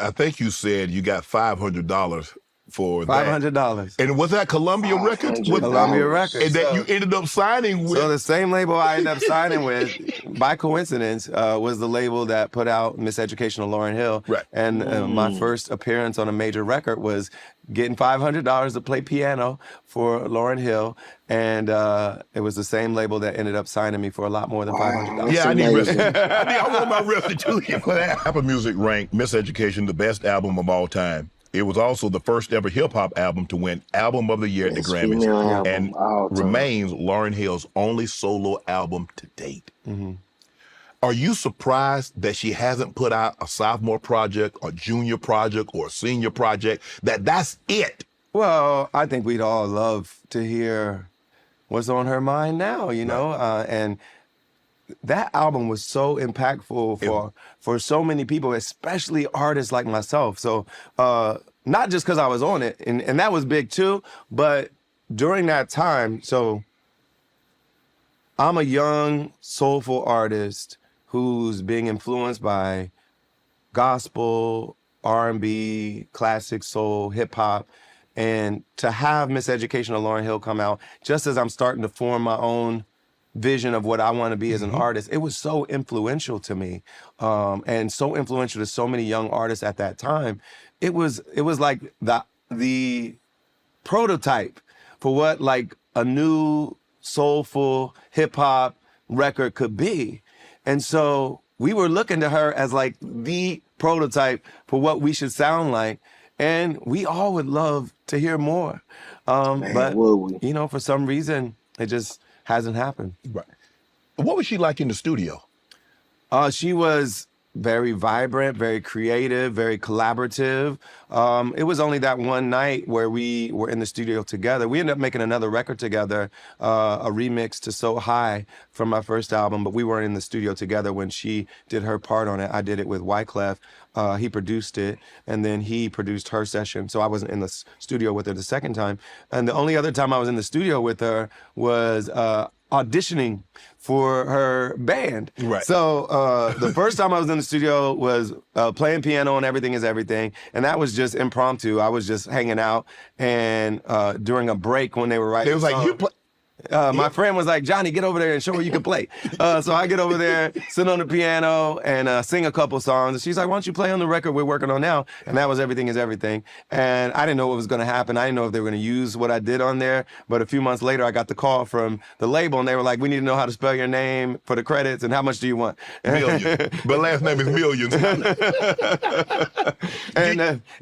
I think you said you got $500 for that. $500. And was that Columbia Records? Columbia Records. And that you ended up signing with. So the same label I ended up signing with, by coincidence, was the label that put out Miseducation of Lauryn Hill. Right. And my first appearance on a major record was getting $500 to play piano for Lauryn Hill. And it was the same label that ended up signing me for a lot more than $500. Yeah, I need I want my restitution for that. Apple Music ranked Miseducation the best album of all time. It was also the first ever hip-hop album to win Album of the Year at the Grammys, and remains Lauryn Hill's only solo album to date. Are you surprised that she hasn't put out a sophomore project, a junior project, or a senior project, that's it? Well, I think we'd all love to hear what's on her mind now, you know? And that album was so impactful for so many people, especially artists like myself. So not just because I was on it, and that was big too, but during that time, so I'm a young, soulful artist who's being influenced by gospel, R&B, classic soul, hip hop. And to have Miseducation of Lauryn Hill come out just as I'm starting to form my own vision of what I want to be as an artist, it was so influential to me, and so influential to so many young artists at that time. It was like the prototype for what like a new soulful hip hop record could be. And so we were looking to her as like the prototype for what we should sound like. And we all would love to hear more. But, you know, for some reason, it just hasn't happened. Right. What was she like in the studio? She was very vibrant, very creative, very collaborative. It was only that one night where we were in the studio together. We ended up making another record together, a remix to So High from my first album, but we weren't in the studio together when she did her part on it. I did it with Wyclef. He produced it, and then he produced her session. So I wasn't in the studio with her the second time. And the only other time I was in the studio with her was auditioning for her band. Right. So the first time I was in the studio was playing piano on Everything Is Everything, and that was just impromptu. I was just hanging out, and during a break when they were writing, it was like, you play. My friend was like, Johnny, get over there and show her you can play. So I get over there, sit on the piano, and sing a couple songs. And she's like, why don't you play on the record we're working on now? And that was Everything Is Everything. And I didn't know what was going to happen. I didn't know if they were going to use what I did on there. But a few months later, I got the call from the label, and they were like, we need to know how to spell your name for the credits, and how much do you want? Million. But last name is Millions.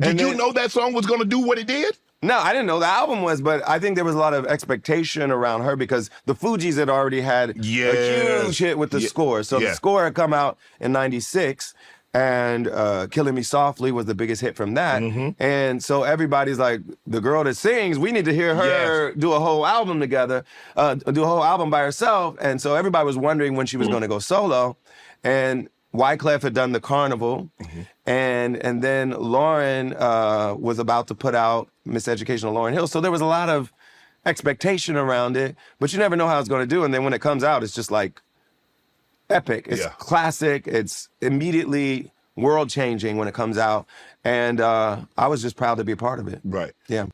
Did you know that song was going to do what it did? No, I didn't know the album was, but I think there was a lot of expectation around her because the Fugees had already had a huge hit with the score. So the score had come out in '96, and Killing Me Softly was the biggest hit from that. And so everybody's like, the girl that sings, we need to hear her do a whole album together, do a whole album by herself. And so everybody was wondering when she was going to go solo. And Wyclef had done the Carnival, and then Lauryn was about to put out Miseducation of Lauryn Hill. So there was a lot of expectation around it, but you never know how it's going to do. And then when it comes out, it's just like epic. It's classic. It's immediately world changing when it comes out. And I was just proud to be a part of it. Right. Yeah.